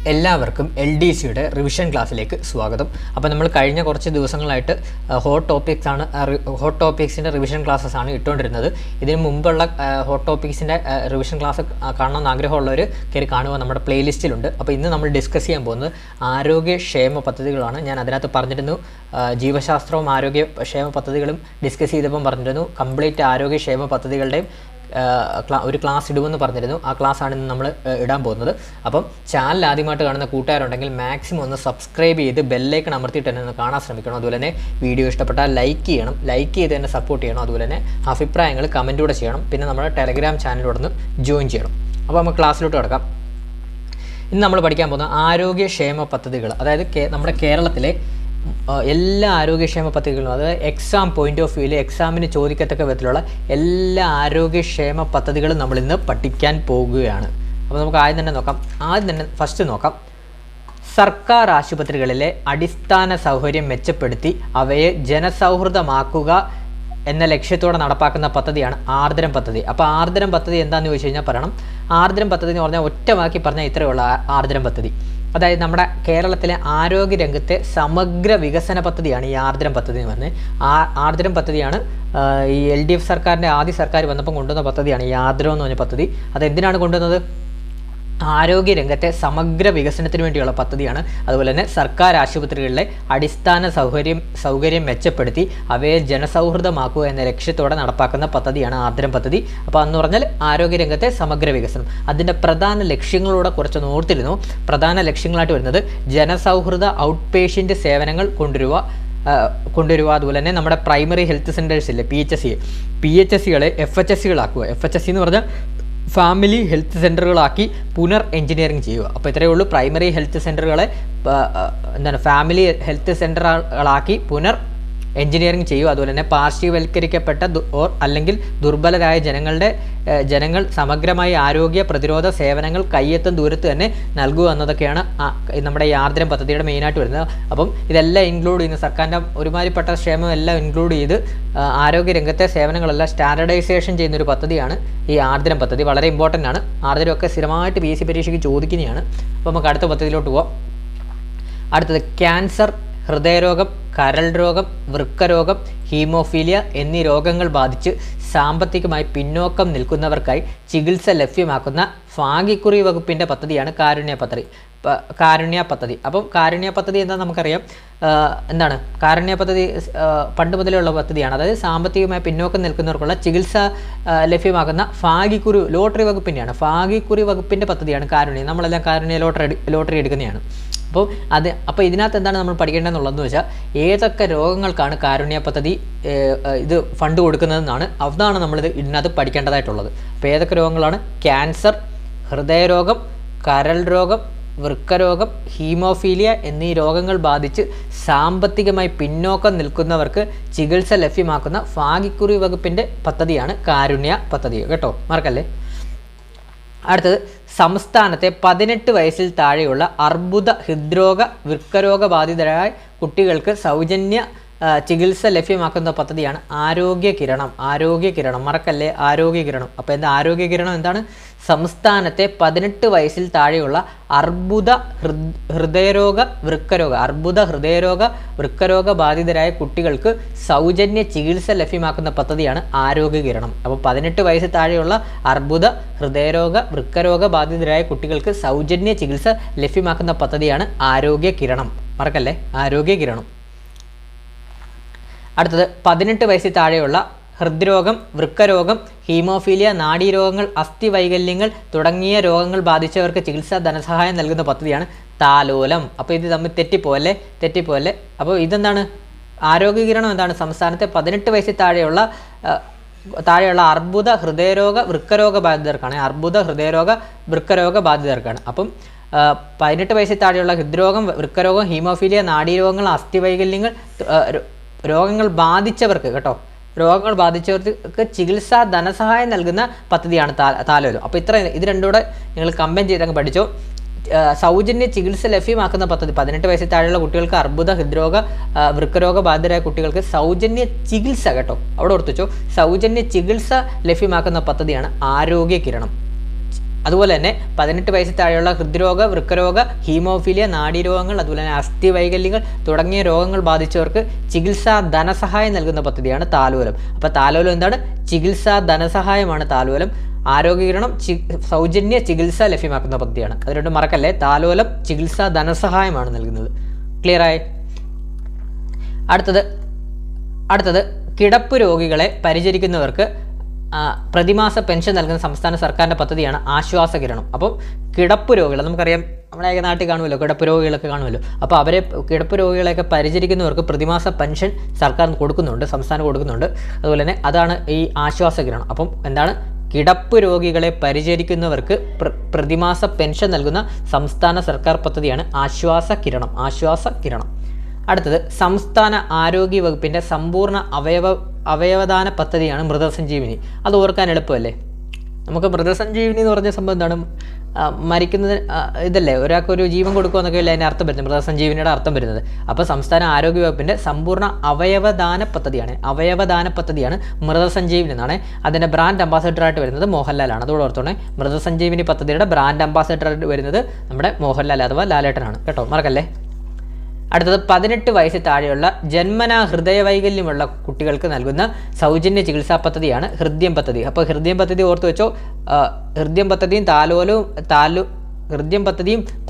എല്ലാവർക്കും LDCയുടെ റിവിഷൻ ക്ലാസ്സിലേക്ക് സ്വാഗതം. അപ്പോൾ നമ്മൾ കഴിഞ്ഞ കുറച്ച് ദിവസങ്ങളായിട്ട് ഹോട്ട് ടോപ്പിക്സിൻ്റെ റിവിഷൻ ക്ലാസ്സസ് ആണ് ഇട്ടുകൊണ്ടിരുന്നത്. ഇതിന് മുമ്പുള്ള ഹോട്ട് ടോപ്പിക്സിൻ്റെ റിവിഷൻ ക്ലാസ് കാണണമെന്ന് ആഗ്രഹമുള്ളവർ കയറി കാണുക, നമ്മുടെ പ്ലേലിസ്റ്റിലുണ്ട്. അപ്പോൾ ഇന്ന് നമ്മൾ ഡിസ്കസ് ചെയ്യാൻ പോകുന്നത് ആരോഗ്യക്ഷേമ പദ്ധതികളാണ്. ഞാൻ അതിനകത്ത് പറഞ്ഞിരുന്നു ജീവശാസ്ത്രവും ആരോഗ്യക്ഷേമ പദ്ധതികളും ഡിസ്കസ് ചെയ്തപ്പം പറഞ്ഞിരുന്നു കംപ്ലീറ്റ് ആരോഗ്യക്ഷേമ പദ്ധതികളുടെയും ഒരു ക്ലാസ് ഇടുമെന്ന് പറഞ്ഞിരുന്നു. ആ ക്ലാസ്സാണ് ഇന്ന് നമ്മൾ ഇടാൻ പോകുന്നത്. അപ്പം ചാനൽ ആദ്യമായിട്ട് കാണുന്ന കൂട്ടുകാരുണ്ടെങ്കിൽ മാക്സിമം ഒന്ന് സബ്സ്ക്രൈബ് ചെയ്ത് ബെല്ലൈക്കൺ അമർത്തിയിട്ട് തന്നെ ഒന്ന് കാണാൻ ശ്രമിക്കണം. അതുപോലെ തന്നെ വീഡിയോ ഇഷ്ടപ്പെട്ടാൽ ലൈക്ക് ചെയ്യണം, ലൈക്ക് ചെയ്ത് തന്നെ സപ്പോർട്ട് ചെയ്യണം. അതുപോലെ തന്നെ അഭിപ്രായങ്ങൾ കമൻറ്റൂടെ ചെയ്യണം. പിന്നെ നമ്മുടെ ടെലഗ്രാം ചാനലിലൂടെ ഒന്ന് ജോയിൻ ചെയ്യണം. അപ്പോൾ നമുക്ക് ക്ലാസ്സിലോട്ട് കിടക്കാം. ഇന്ന് നമ്മൾ പഠിക്കാൻ പോകുന്ന ആരോഗ്യക്ഷേമ പദ്ധതികൾ, അതായത് നമ്മുടെ കേരളത്തിലെ എല്ലാ ആരോഗ്യക്ഷേമ പദ്ധതികളും, അതായത് എക്സാം പോയിന്റ് ഓഫ് വ്യൂവിൽ എക്സാമിന് ചോദിക്കത്തക്ക വിധത്തിലുള്ള എല്ലാ ആരോഗ്യക്ഷേമ പദ്ധതികളും നമ്മൾ ഇന്ന് പഠിക്കാൻ പോകുകയാണ്. അപ്പോൾ നമുക്ക് ആദ്യം തന്നെ ഫസ്റ്റ് നോക്കാം. സർക്കാർ ആശുപത്രികളിലെ അടിസ്ഥാന സൗകര്യം മെച്ചപ്പെടുത്തി അവയെ ജനസൗഹൃദമാക്കുക എന്ന ലക്ഷ്യത്തോടെ നടപ്പാക്കുന്ന പദ്ധതിയാണ് ആർദ്രം പദ്ധതി. അപ്പോൾ ആർദ്രം പദ്ധതി എന്താണെന്ന് ചോദിച്ചു കഴിഞ്ഞാൽ പറയണം. ആർദ്രം പദ്ധതി എന്ന് പറഞ്ഞാൽ ഒറ്റവാക്കി പറഞ്ഞാൽ ഇത്രയുള്ള ആർദ്രം പദ്ധതി, അതായത് നമ്മുടെ കേരളത്തിലെ ആരോഗ്യരംഗത്തെ സമഗ്ര വികസന പദ്ധതിയാണ് ഈ ആർദ്രം പദ്ധതി എന്ന് പറഞ്ഞത്. ആർദ്രം പദ്ധതിയാണ് ഈ LDF സർക്കാരിൻ്റെ ആദ്യ സർക്കാർ വന്നപ്പം കൊണ്ടുവന്ന പദ്ധതിയാണ് ഈ ആർദ്രം എന്ന് പറഞ്ഞ പദ്ധതി. അതെന്തിനാണ് കൊണ്ടുവന്നത്? ആരോഗ്യരംഗത്തെ സമഗ്ര വികസനത്തിന് വേണ്ടിയുള്ള പദ്ധതിയാണ്. അതുപോലെ തന്നെ സർക്കാർ ആശുപത്രികളിലെ അടിസ്ഥാന സൗകര്യം മെച്ചപ്പെടുത്തി അവയെ ജനസൗഹൃദമാക്കുക എന്ന ലക്ഷ്യത്തോടെ നടപ്പാക്കുന്ന പദ്ധതിയാണ് ആർദ്രം പദ്ധതി. അപ്പോൾ എന്ന് പറഞ്ഞാൽ ആരോഗ്യരംഗത്തെ സമഗ്ര വികസനം. അതിൻ്റെ പ്രധാന ലക്ഷ്യങ്ങളോടെ കുറച്ച് ഓർത്തിരുന്നു. പ്രധാന ലക്ഷ്യങ്ങളായിട്ട് വരുന്നത് ജനസൗഹൃദ ഔട്ട് പേഷ്യൻ്റ് സേവനങ്ങൾ കൊണ്ടുവരിക. അതുപോലെ തന്നെ നമ്മുടെ പ്രൈമറി ഹെൽത്ത് സെൻറ്റേഴ്സില്ലേ, PHSകളെ FHSകളാക്കുക. FHS എന്ന് പറഞ്ഞാൽ ഫാമിലി ഹെൽത്ത് സെൻ്ററുകളാക്കി പുനർ എഞ്ചിനീയറിംഗ് ചെയ്യുക. അപ്പോൾ ഇത്രയേ ഉള്ളൂ. പ്രൈമറി ഹെൽത്ത് സെൻ്ററുകളെ ഫാമിലി ഹെൽത്ത് സെൻ്ററുകളാക്കി പുനർ എഞ്ചിനീയറിംഗ് ചെയ്യുക. അതുപോലെ തന്നെ പാർശ്വവൽക്കരിക്കപ്പെട്ട അല്ലെങ്കിൽ ദുർബലരായ ജനങ്ങൾ സമഗ്രമായി ആരോഗ്യ പ്രതിരോധ സേവനങ്ങൾ കയ്യെത്തും ദൂരത്ത് തന്നെ നൽകുക എന്നതൊക്കെയാണ് നമ്മുടെ ഈ ആർദ്രം പദ്ധതിയുടെ മെയിനായിട്ട് വരുന്നത്. അപ്പം ഇതെല്ലാം ഇൻക്ലൂഡ് ചെയ്യുന്ന സർക്കാരിൻ്റെ ഒരുമാതിരിപ്പെട്ട ക്ഷേമം എല്ലാം ഇൻക്ലൂഡ് ചെയ്ത് ആരോഗ്യരംഗത്തെ സേവനങ്ങളെല്ലാം സ്റ്റാൻഡർഡൈസേഷൻ ചെയ്യുന്നൊരു പദ്ധതിയാണ് ഈ ആർദ്രം പദ്ധതി. വളരെ ഇമ്പോർട്ടൻ്റ് ആണ്. ആർദ്രമൊക്കെ സ്ഥിരമായിട്ട് PSC പരീക്ഷയ്ക്ക് ചോദിക്കുന്നതാണ്. അപ്പോൾ നമുക്ക് അടുത്ത പദ്ധതിയിലോട്ട് പോവാം. അടുത്തത് ക്യാൻസർ, ഹൃദയരോഗം, കരൾ രോഗം, വൃക്കരോഗം, ഹീമോഫീലിയ എന്നീ രോഗങ്ങൾ ബാധിച്ച് സാമ്പത്തികമായി പിന്നോക്കം നിൽക്കുന്നവർക്കായി ചികിത്സ ലഭ്യമാക്കുന്ന ഭാഗ്യക്കുറി വകുപ്പിൻ്റെ പദ്ധതിയാണ് കാരുണ്യ പദ്ധതി. അപ്പം കാരുണ്യ പദ്ധതി എന്താണെന്ന് നമുക്കറിയാം. എന്താണ് കാരുണ്യ പദ്ധതി? പണ്ട് മുതലുള്ള പദ്ധതിയാണ്. അതായത് സാമ്പത്തികമായി പിന്നോക്കം നിൽക്കുന്നവർക്കുള്ള ചികിത്സ ലഭ്യമാക്കുന്ന ഭാഗ്യക്കുറി ലോട്ടറി വകുപ്പിൻ്റെയാണ്. ഭാഗ്യക്കുറി വകുപ്പിൻ്റെ പദ്ധതിയാണ് കാരുണ്യ. നമ്മളെല്ലാം കാരുണ്യ ലോട്ടറി എടുക്കുന്നതാണ്. അപ്പോൾ ഇതിനകത്ത് എന്താണ് നമ്മൾ പഠിക്കേണ്ടതെന്നുള്ളതെന്ന് വെച്ചാൽ ഏതൊക്കെ രോഗങ്ങൾക്കാണ് കാരുണ്യ പദ്ധതി ഇത് ഫണ്ട് കൊടുക്കുന്നതെന്നാണ്. അതാണ് നമ്മളിത് ഇതിനകത്ത് പഠിക്കേണ്ടതായിട്ടുള്ളത്. അപ്പോൾ ഏതൊക്കെ രോഗങ്ങളാണ്? ക്യാൻസർ, ഹൃദയരോഗം, കരൾ രോഗം, വൃക്കരോഗം, ഹീമോഫീലിയ എന്നീ രോഗങ്ങൾ ബാധിച്ച് സാമ്പത്തികമായി പിന്നോക്കം നിൽക്കുന്നവർക്ക് ചികിത്സ ലഭ്യമാക്കുന്ന ഭാഗ്യക്കുറി വകുപ്പിൻ്റെ പദ്ധതിയാണ് കാരുണ്യ പദ്ധതി. കേട്ടോ, മറക്കല്ലേ. അടുത്തത് സംസ്ഥാനത്തെ 18 വയസ്സിൽ താഴെയുള്ള അർബുദ, ഹൃദ്രോഗ, വൃക്കരോഗ ബാധിതരായ കുട്ടികൾക്ക് സൗജന്യ ചികിത്സ ലഭ്യമാക്കുന്ന പദ്ധതിയാണ് ആരോഗ്യകിരണം. മറക്കല്ലേ, ആരോഗ്യകിരണം. അപ്പോൾ എന്താ ആരോഗ്യകിരണം? എന്താണ്? സംസ്ഥാനത്തെ 18 വയസ്സിൽ താഴെയുള്ള അർബുദ, ഹൃദയരോഗ, വൃക്കരോഗ ബാധിതരായ കുട്ടികൾക്ക് സൗജന്യ ചികിത്സ ലഭ്യമാക്കുന്ന പദ്ധതിയാണ് ആരോഗ്യകിരണം. അപ്പോൾ 18 വയസ്സിൽ താഴെയുള്ള അർബുദ, ഹൃദയരോഗ, വൃക്കരോഗ ബാധിതരായ കുട്ടികൾക്ക് സൗജന്യ ചികിത്സ ലഭ്യമാക്കുന്ന പദ്ധതിയാണ് ആരോഗ്യകിരണം. മറക്കല്ലേ, ആരോഗ്യകിരണം. അടുത്തത് 18 വയസ്സിൽ താഴെയുള്ള ഹൃദ്രോഗം, വൃക്കരോഗം, ഹീമോഫീലിയ, നാഡീരോഗങ്ങൾ, അസ്ഥിവൈകല്യങ്ങൾ തുടങ്ങിയ രോഗങ്ങൾ ബാധിച്ചവർക്ക് ചികിത്സാ ധനസഹായം നൽകുന്ന പദ്ധതിയാണ് താലോലം. അപ്പോൾ ഇത് തമ്മിൽ തെറ്റിപ്പോയല്ലേ. അപ്പോൾ ഇതെന്താണ്? ആരോഗ്യകിരണം എന്താണ്? സംസ്ഥാനത്തെ 18 വയസ്സിൽ താഴെയുള്ള അർബുദ, ഹൃദയരോഗ, വൃക്കരോഗ ബാധിതർക്കാണ്. അപ്പം 18 വയസ്സിൽ താഴെയുള്ള ഹൃദ്രോഗം, വൃക്കരോഗം, ഹീമോഫീലിയ, നാഡീരോഗങ്ങൾ, അസ്ഥിവൈകല്യങ്ങൾ രോഗങ്ങൾ ബാധിച്ചവർക്ക് ചികിത്സാ ധനസഹായം നൽകുന്ന പദ്ധതിയാണ് താലോലം. അപ്പോൾ ഇത് രണ്ടുകൂടെ നിങ്ങൾ കമ്പൈൻ ചെയ്തങ്ങ് പഠിച്ചോ. സൗജന്യ ചികിത്സ ലഭ്യമാക്കുന്ന പദ്ധതി 18 വയസ്സിൽ താഴെയുള്ള കുട്ടികൾക്ക് അർബുദ, ഹൃദ്രോഗ, വൃക്കരോഗ ബാധിതരായ കുട്ടികൾക്ക് സൗജന്യ ചികിത്സ, കേട്ടോ അവിടെ ഓർത്തുവെച്ചോ, സൗജന്യ ചികിത്സ ലഭ്യമാക്കുന്ന പദ്ധതിയാണ് ആരോഗ്യകിരണം. അതുപോലെ തന്നെ 18 വയസ്സിൽ താഴെയുള്ള ഹൃദ്രോഗ, വൃക്കരോഗ, ഹീമോഫീലിയ, നാഡീരോഗങ്ങൾ, അതുപോലെ തന്നെ അസ്ഥി വൈകല്യങ്ങൾ തുടങ്ങിയ രോഗങ്ങൾ ബാധിച്ചവർക്ക് ചികിത്സാ ധനസഹായം നൽകുന്ന പദ്ധതിയാണ് താലോലം. അപ്പോൾ താലോലം എന്താണ്? ചികിത്സാ ധനസഹായമാണ് താലോലം. ആരോഗ്യകിരണം സൗജന്യ ചികിത്സ ലഭ്യമാക്കുന്ന പദ്ധതിയാണ്. അതുകൊണ്ട് മറക്കല്ലേ, താലോലം ചികിത്സാ ധനസഹായമാണ് നൽകുന്നത്. ക്ലിയർ ആയി? അടുത്തത് കിടപ്പ് രോഗികളെ പരിചരിക്കുന്നവർക്ക് പ്രതിമാസ പെൻഷൻ നൽകുന്ന സംസ്ഥാന സർക്കാരിൻ്റെ പദ്ധതിയാണ് ആശ്വാസകിരണം. അപ്പം കിടപ്പ് രോഗികൾ നമുക്കറിയാം, നമ്മുടെ നാട്ടിൽ കാണുമല്ലോ, കിടപ്പ് രോഗികളൊക്കെ കാണുമല്ലോ. അപ്പോൾ അവരെ കിടപ്പ് രോഗികളെയൊക്കെ പരിചരിക്കുന്നവർക്ക് പ്രതിമാസ പെൻഷൻ സർക്കാർ കൊടുക്കുന്നുണ്ട്, സംസ്ഥാനം കൊടുക്കുന്നുണ്ട്. അതുപോലെ തന്നെ അതാണ് ഈ ആശ്വാസകിരണം. അപ്പം എന്താണ്? കിടപ്പ് രോഗികളെ പരിചരിക്കുന്നവർക്ക് പ്രതിമാസ പെൻഷൻ നൽകുന്ന സംസ്ഥാന സർക്കാർ പദ്ധതിയാണ് ആശ്വാസകിരണം. അടുത്തത് സംസ്ഥാന ആരോഗ്യ വകുപ്പിൻ്റെ സമ്പൂർണ്ണ അവയവദാന പദ്ധതിയാണ് മൃതസഞ്ജീവിനി. അത് ഓർക്കാൻ എളുപ്പമല്ലേ? നമുക്ക് മൃതസഞ്ജീവിനി എന്ന് പറഞ്ഞ സംഭവം എന്താണ്? മരിക്കുന്നത് ഇതല്ലേ, ഒരാൾക്കൊരു ജീവൻ കൊടുക്കുക എന്നൊക്കെയല്ലേ അതിൻ്റെ അർത്ഥം വരുന്നത്, മൃതസഞ്ജീവിനിയുടെ അർത്ഥം വരുന്നത്. അപ്പോൾ സംസ്ഥാന ആരോഗ്യ വകുപ്പിൻ്റെ സമ്പൂർണ്ണ അവയവദാന പദ്ധതിയാണ് മൃതസഞ്ജീവിനി എന്നാണ്. അതിൻ്റെ ബ്രാൻഡ് അംബാസഡറായിട്ട് വരുന്നത് മോഹൻലാലാണ്. അതോടെ ഓർത്തോണേ, മൃതസഞ്ജീവിനി പദ്ധതിയുടെ ബ്രാൻഡ് അംബാസഡറായിട്ട് വരുന്നത് നമ്മുടെ മോഹൻലാൽ അഥവാ ലാലേട്ടനാണ് കേട്ടോ, മറക്കല്ലേ. അടുത്തത് 18 വയസ്സിൽ താഴെയുള്ള ജന്മനാ ഹൃദയവൈകല്യമുള്ള കുട്ടികൾക്ക് നൽകുന്ന സൗജന്യ ചികിത്സാ പദ്ധതിയാണ് ഹൃദ്യം പദ്ധതി. അപ്പോൾ ഹൃദ്യം പദ്ധതി ഓർത്ത് വെച്ചോ. ഹൃദ്യം പദ്ധതിയും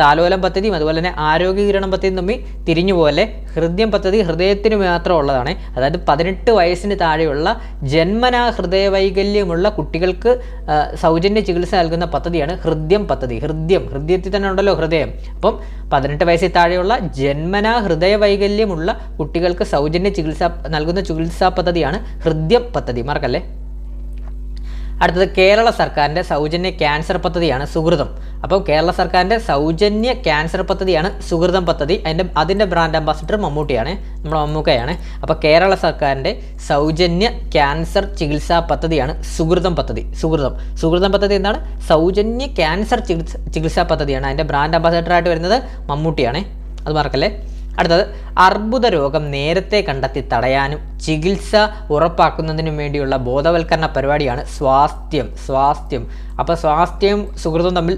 താലോലം പദ്ധതിയും അതുപോലെ തന്നെ ആരോഗ്യകിരണം പദ്ധതിയും തമ്മിൽ തിരിഞ്ഞു പോലെ. ഹൃദ്യം പദ്ധതി ഹൃദയത്തിന് മാത്രം ഉള്ളതാണ്. അതായത് 18 വയസ്സിന് താഴെയുള്ള ജന്മനാ ഹൃദയവൈകല്യമുള്ള കുട്ടികൾക്ക് സൗജന്യ ചികിത്സ നൽകുന്ന പദ്ധതിയാണ് ഹൃദ്യം പദ്ധതി. ഹൃദയത്തിൽ തന്നെ ഉണ്ടല്ലോ ഹൃദയം. അപ്പം 18 വയസ്സിൽ താഴെയുള്ള ജന്മനാ ഹൃദയവൈകല്യമുള്ള കുട്ടികൾക്ക് സൗജന്യ ചികിത്സ നൽകുന്ന ചികിത്സാ പദ്ധതിയാണ് ഹൃദ്യം പദ്ധതി. മറക്കല്ലേ. അടുത്തത് കേരള സർക്കാരിൻ്റെ സൗജന്യ ക്യാൻസർ പദ്ധതിയാണ് സുഹൃതം. അപ്പോൾ കേരള സർക്കാരിൻ്റെ സൗജന്യ ക്യാൻസർ പദ്ധതിയാണ് സുഹൃതം പദ്ധതി. അതിൻ്റെ ബ്രാൻഡ് അംബാസിഡർ മമ്മൂട്ടിയാണ്, നമ്മുടെ മമ്മൂക്കയാണ്. അപ്പോൾ കേരള സർക്കാരിൻ്റെ സൗജന്യ ക്യാൻസർ ചികിത്സാ പദ്ധതിയാണ് സുഹൃതം പദ്ധതി. സുഹൃതം പദ്ധതി എന്താണ്? സൗജന്യ ക്യാൻസർ ചികിത്സാ പദ്ധതിയാണ്. അതിൻ്റെ ബ്രാൻഡ് അംബാസിഡറായിട്ട് വരുന്നത് മമ്മൂട്ടിയാണ്, അത് മറക്കല്ലേ. അടുത്തത് അർബുദ രോഗം നേരത്തെ കണ്ടെത്തി തടയാനും ചികിത്സ ഉറപ്പാക്കുന്നതിനും വേണ്ടിയുള്ള ബോധവൽക്കരണ പരിപാടിയാണ് സ്വാസ്ഥ്യം. അപ്പോൾ സ്വാസ്ഥ്യം സുഹൃത്തും തമ്മിൽ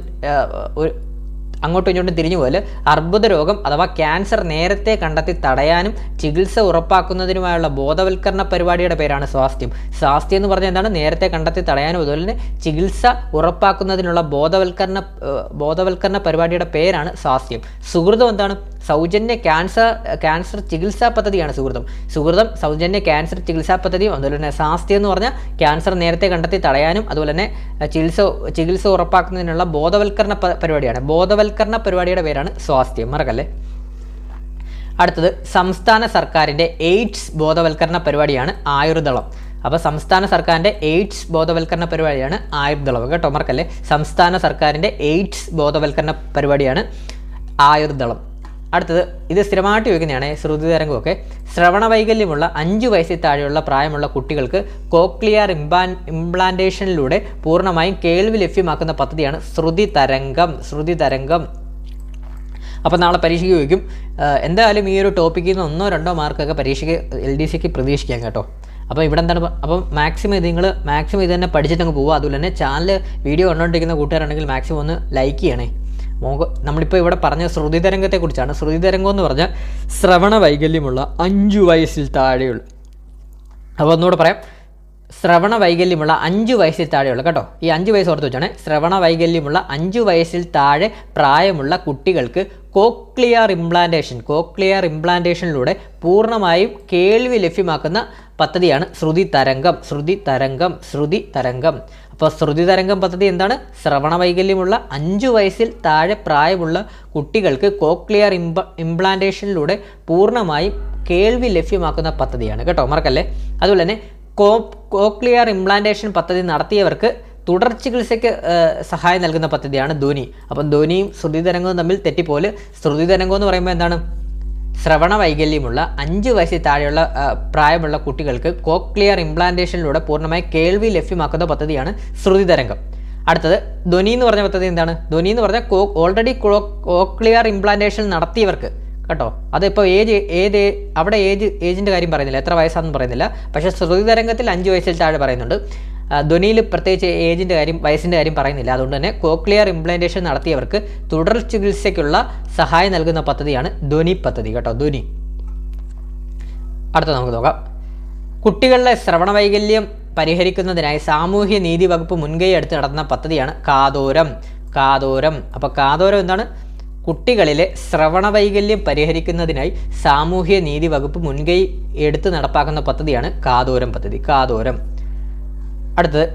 അങ്ങോട്ടും ഇങ്ങോട്ടും തിരിഞ്ഞു പോലെ അർബുദ രോഗം അഥവാ ക്യാൻസർ നേരത്തെ കണ്ടെത്തി തടയാനും ചികിത്സ ഉറപ്പാക്കുന്നതിനുമായുള്ള ബോധവൽക്കരണ പരിപാടിയുടെ പേരാണ് സ്വാസ്ഥ്യം എന്ന് പറഞ്ഞാൽ എന്താണ്? നേരത്തെ കണ്ടെത്തി തടയാനും അതുപോലെ തന്നെ ചികിത്സ ഉറപ്പാക്കുന്നതിനുള്ള ബോധവൽക്കരണ പരിപാടിയുടെ പേരാണ് സ്വാസ്ഥ്യം. സുഹൃതം എന്താണ്? സൗജന്യ ക്യാൻസർ ചികിത്സാ പദ്ധതിയാണ് സുഹൃതം സൗജന്യ ക്യാൻസർ ചികിത്സാ പദ്ധതിയും അതുപോലെ തന്നെ സ്വാസ്ഥ്യം എന്ന് പറഞ്ഞാൽ ക്യാൻസർ നേരത്തെ കണ്ടെത്തി തടയാനും അതുപോലെ തന്നെ ചികിത്സ ഉറപ്പാക്കുന്നതിനുള്ള ബോധവൽക്കരണ പരിപാടിയാണ്. ബോധവൽക്കരണ പരിപാടിയുടെ പേരാണ് സ്വാസ്ഥ്യം, മറക്കല്ലേ. അടുത്തത് സംസ്ഥാന സർക്കാരിൻ്റെ എയ്ഡ്സ് ബോധവൽക്കരണ പരിപാടിയാണ് ആയുർദളം. അപ്പോൾ സംസ്ഥാന സർക്കാരിൻ്റെ എയ്ഡ്സ് ബോധവൽക്കരണ പരിപാടിയാണ് ആയുർദളം കേട്ടോ, മറക്കല്ലേ. സംസ്ഥാന സർക്കാരിൻ്റെ എയ്ഡ്സ് ബോധവൽക്കരണ പരിപാടിയാണ് ആയുർദളം. അടുത്തത് ഇത് സ്ഥിരമായിട്ട് ചോദിക്കുന്നതാണ്, ശ്രുതി തരംഗമൊക്കെ. ശ്രവണ വൈകല്യമുള്ള 5 വയസ്സിൽ താഴെയുള്ള പ്രായമുള്ള കുട്ടികൾക്ക് കോക്ലിയർ ഇംപ്ലാന്റേഷനിലൂടെ പൂർണ്ണമായും കേൾവി ലഭ്യമാക്കുന്ന പദ്ധതിയാണ് ശ്രുതി തരംഗം. അപ്പോൾ നാളെ പരീക്ഷയ്ക്ക് ചോദിക്കും. എന്തായാലും ഈ ഒരു ടോപ്പിക്കിൽ നിന്ന് 1-2 മാർക്കൊക്കെ പരീക്ഷയ്ക്ക് LDCക്ക് പ്രതീക്ഷിക്കാം കേട്ടോ. അപ്പോൾ ഇവിടെ എന്താണ്? അപ്പം മാക്സിമം ഇത് തന്നെ പഠിച്ചിട്ടങ്ങ് പോവുക. അതുപോലെ തന്നെ ചാനൽ വീഡിയോ കണ്ടുകൊണ്ടിരിക്കുന്ന കൂട്ടുകാരുണ്ടെങ്കിൽ മാക്സിമം ഒന്ന് ലൈക്ക് ചെയ്യണേ. നമ്മളിപ്പോൾ ഇവിടെ പറഞ്ഞ ശ്രുതി തരംഗത്തെക്കുറിച്ചാണ്. ശ്രുതി തരംഗം എന്ന് പറഞ്ഞാൽ ശ്രവണ വൈകല്യമുള്ള 5 വയസ്സിൽ താഴെയുള്ള, അപ്പോൾ ഒന്നുകൂടെ പറയാം, ശ്രവണ വൈകല്യമുള്ള 5 വയസ്സിൽ താഴെയുള്ള കേട്ടോ, ഈ 5 വയസ്സ് ഓർത്ത് വെച്ചാണ്. ശ്രവണ വൈകല്യമുള്ള 5 വയസ്സിൽ താഴെ പ്രായമുള്ള കുട്ടികൾക്ക് കോക്ലിയർ ഇംപ്ലാന്റേഷനിലൂടെ പൂർണ്ണമായും കേൾവി ലഭ്യമാക്കുന്ന പദ്ധതിയാണ് ശ്രുതി തരംഗം. അപ്പോൾ ശ്രുതി തരംഗം പദ്ധതി എന്താണ്? ശ്രവണ വൈകല്യമുള്ള 5 വയസ്സിൽ താഴെ പ്രായമുള്ള കുട്ടികൾക്ക് കോക്ലിയർ ഇംപ്ലാന്റേഷനിലൂടെ പൂർണ്ണമായും കേൾവി ലഭ്യമാക്കുന്ന പദ്ധതിയാണ് കേട്ടോ, മറക്കല്ലേ. അതുപോലെ തന്നെ കോക്ലിയർ ഇംപ്ലാന്റേഷൻ പദ്ധതി നടത്തിയവർക്ക് തുടർ ചികിത്സയ്ക്ക് സഹായം നൽകുന്ന പദ്ധതിയാണ് ധ്വനി. അപ്പം ധ്വനിയും ശ്രുതി തരംഗവും തമ്മിൽ തെറ്റിപ്പോലെ. ശ്രുതി തരംഗം എന്ന് പറയുമ്പോൾ എന്താണ്? ശ്രവണ വൈകല്യമുള്ള 5 വയസ്സിൽ താഴെയുള്ള പ്രായമുള്ള കുട്ടികൾക്ക് കോക്ലിയർ ഇംപ്ലാന്റേഷനിലൂടെ പൂർണ്ണമായി കേൾവി ലഭ്യമാക്കുന്ന പദ്ധതിയാണ് ശ്രുതി തരംഗം. അടുത്തത് ധ്വനി എന്ന് പറഞ്ഞ പദ്ധതി എന്താണ്? ധ്വനി എന്ന് പറഞ്ഞാൽ ഓൾറെഡി കോക്ലിയർ ഇംപ്ലാന്റേഷൻ നടത്തിയവർക്ക് കേട്ടോ. അതിപ്പോൾ ഏജിൻ്റെ കാര്യം പറയുന്നില്ല, എത്ര വയസ്സാണെന്ന് പറയുന്നില്ല. പക്ഷേ ശ്രുതി തരംഗത്തിൽ 5 വയസ്സിൽ താഴെ പറയുന്നുണ്ട്. ധ്വനിയിൽ പ്രത്യേകിച്ച് ഏജിൻ്റെ കാര്യം വയസ്സിൻ്റെ കാര്യം പറയുന്നില്ല. അതുകൊണ്ട് തന്നെ കോക്ലിയർ ഇംപ്ലാന്റേഷൻ നടത്തിയവർക്ക് തുടർ ചികിത്സയ്ക്കുള്ള സഹായം നൽകുന്ന പദ്ധതിയാണ് ധ്വനി പദ്ധതി കേട്ടോ, ധ്വനി. അടുത്ത നമുക്ക് നോക്കാം. കുട്ടികളിലെ ശ്രവണ വൈകല്യം പരിഹരിക്കുന്നതിനായി സാമൂഹ്യ നീതി വകുപ്പ് മുൻകൈ എടുത്ത് നടത്തുന്ന പദ്ധതിയാണ് കാതോരം. അപ്പോൾ കാതോരം എന്താണ്? കുട്ടികളിലെ ശ്രവണ വൈകല്യം പരിഹരിക്കുന്നതിനായി സാമൂഹ്യ നീതി വകുപ്പ് മുൻകൈ എടുത്ത് നടപ്പാക്കുന്ന പദ്ധതിയാണ് കാതോരം പദ്ധതി. അടുത്തത്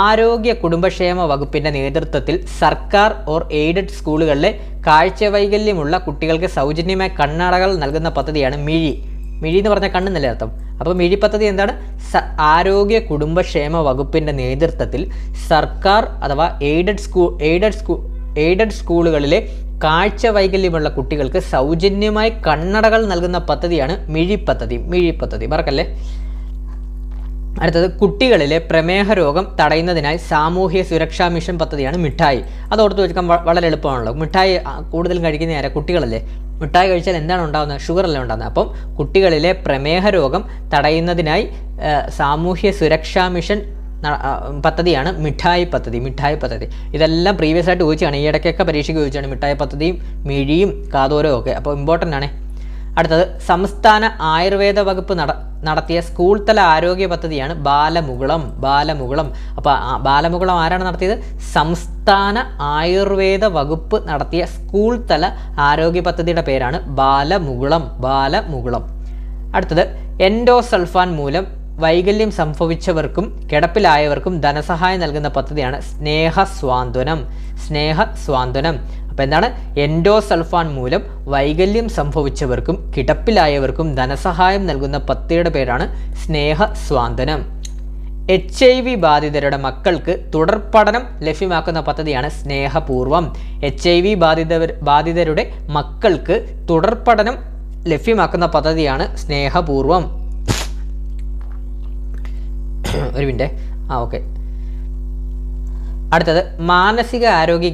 ആരോഗ്യ കുടുംബക്ഷേമ വകുപ്പിൻ്റെ നേതൃത്വത്തിൽ സർക്കാർ ഓർ എയ്ഡഡ് സ്കൂളുകളിലെ കാഴ്ച വൈകല്യമുള്ള കുട്ടികൾക്ക് സൗജന്യമായ കണ്ണടകൾ നൽകുന്ന പദ്ധതിയാണ് മിഴി. മിഴി എന്ന് പറഞ്ഞാൽ കണ്ണെന്നല്ലേ അർത്ഥം. അപ്പോൾ മിഴി പദ്ധതി എന്താണ്? ആരോഗ്യ കുടുംബക്ഷേമ വകുപ്പിൻ്റെ നേതൃത്വത്തിൽ സർക്കാർ അഥവാ എയ്ഡഡ് സ്കൂളുകളിലെ കാഴ്ച വൈകല്യമുള്ള കുട്ടികൾക്ക് സൗജന്യമായി കണ്ണടകൾ നൽകുന്ന പദ്ധതിയാണ് മിഴി പദ്ധതി. മറക്കല്ലേ. അടുത്തത് കുട്ടികളിലെ പ്രമേഹ രോഗം തടയുന്നതിനായി സാമൂഹ്യ സുരക്ഷാ മിഷൻ പദ്ധതിയാണ് മിഠായി. അത് ഓർത്ത് വെക്കാൻ വളരെ എളുപ്പമാണല്ലോ. മിഠായി കൂടുതലും കഴിക്കുന്ന ആരാ? കുട്ടികളല്ലേ. മിഠായി കഴിച്ചാൽ എന്താണ് ഉണ്ടാകുന്നത്? ഷുഗറല്ലേ ഉണ്ടാകുന്നത്. അപ്പം കുട്ടികളിലെ പ്രമേഹ രോഗം തടയുന്നതിനായി സാമൂഹ്യ സുരക്ഷാ മിഷൻ പദ്ധതിയാണ് മിഠായി പദ്ധതി. ഇതെല്ലാം പ്രീവിയസ് ആയിട്ട് ചോദിച്ചാണ്, ഈ ഇടയ്ക്കൊക്കെ പരീക്ഷയ്ക്ക് ചോദിച്ചാണ് മിഠായി പദ്ധതിയും മിഴിയും കാതോരവും ഒക്കെ. അപ്പോൾ ഇമ്പോർട്ടൻ്റ് ആണ്. അടുത്തത് സംസ്ഥാന ആയുർവേദ വകുപ്പ് നടത്തിയ സ്കൂൾ തല ആരോഗ്യ പദ്ധതിയാണ് ബാലമുകുളം. അപ്പോൾ ബാലമുകുളം ആരാണ് നടത്തിയത്? സംസ്ഥാന ആയുർവേദ വകുപ്പ് നടത്തിയ സ്കൂൾ തല ആരോഗ്യ പദ്ധതിയുടെ പേരാണ് ബാലമുകുളം. അടുത്തത് എൻഡോസൾഫാൻ മൂലം വൈകല്യം സംഭവിച്ചവർക്കും കിടപ്പിലായവർക്കും ധനസഹായം നൽകുന്ന പദ്ധതിയാണ് സ്നേഹസ്വാന്തനം. അപ്പോൾ എന്താണ്? എൻഡോസൾഫാൻ മൂലം വൈകല്യം സംഭവിച്ചവർക്കും കിടപ്പിലായവർക്കും ധനസഹായം നൽകുന്ന പദ്ധതിയുടെ പേരാണ് സ്നേഹസ്വാന്തനം. HIV ബാധിതരുടെ മക്കൾക്ക് തുടർ പഠനം ലഭ്യമാക്കുന്ന പദ്ധതിയാണ് സ്നേഹപൂർവം. HIV ബാധിതരുടെ മക്കൾക്ക് തുടർ പഠനം ലഭ്യമാക്കുന്ന പദ്ധതിയാണ് സ്നേഹപൂർവം. ഒരു മിനിറ്റ്. ഓക്കെ. അടുത്തത് മാനസിക ആരോഗ്യ